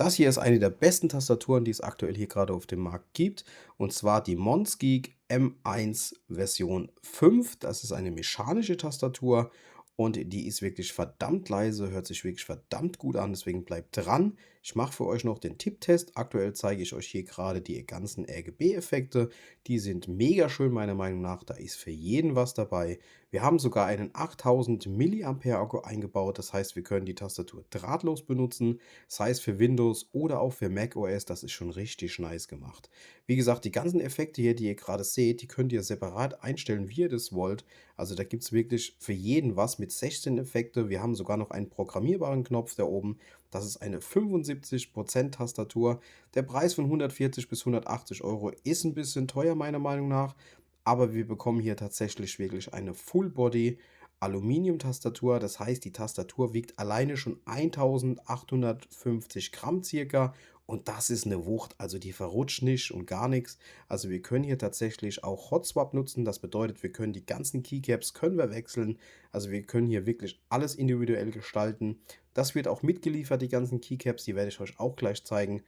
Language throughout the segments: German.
Das hier ist eine der besten Tastaturen, die es aktuell hier gerade auf dem Markt gibt. Und zwar die Monsgeek M1 Version 5. Das ist eine mechanische Tastatur und die ist wirklich verdammt leise, hört sich wirklich verdammt gut an. Deswegen bleibt dran. Ich mache für euch noch den Tipptest. Aktuell zeige ich euch hier gerade die ganzen RGB-Effekte. Die sind mega schön meiner Meinung nach. Da ist für jeden was dabei. Wir haben sogar einen 8000 mAh Akku eingebaut. Das heißt, wir können die Tastatur drahtlos benutzen, sei es für Windows oder auch für macOS. Das ist schon richtig nice gemacht. Wie gesagt, die ganzen Effekte hier, die ihr gerade seht, die könnt ihr separat einstellen, wie ihr das wollt. Also da gibt es wirklich für jeden was mit 16 Effekte. Wir haben sogar noch einen programmierbaren Knopf da oben. Das ist eine 75% Tastatur. Der Preis von 140 bis 180 Euro ist ein bisschen teuer meiner Meinung nach. Aber wir bekommen hier tatsächlich wirklich eine Full-Body Aluminium-Tastatur. Das heißt, die Tastatur wiegt alleine schon 1850 Gramm circa. Und das ist eine Wucht, also die verrutscht nicht und gar nichts. Also wir können hier tatsächlich auch Hotswap nutzen. Das bedeutet, wir können die ganzen Keycaps können wir wechseln. Also wir können hier wirklich alles individuell gestalten. Das wird auch mitgeliefert, die ganzen Keycaps. Die werde ich euch auch gleich zeigen.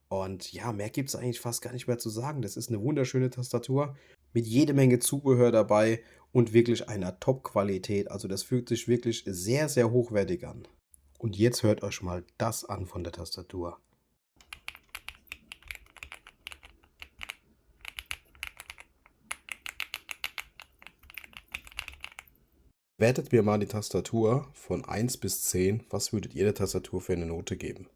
Und ja, mehr gibt es eigentlich fast gar nicht mehr zu sagen. Das ist eine wunderschöne Tastatur mit jede Menge Zubehör dabei und wirklich einer Top-Qualität. Also das fühlt sich wirklich sehr, sehr hochwertig an. Und jetzt hört euch mal das an von der Tastatur. Wertet mir mal die Tastatur von 1 bis 10. Was würdet ihr der Tastatur für eine Note geben?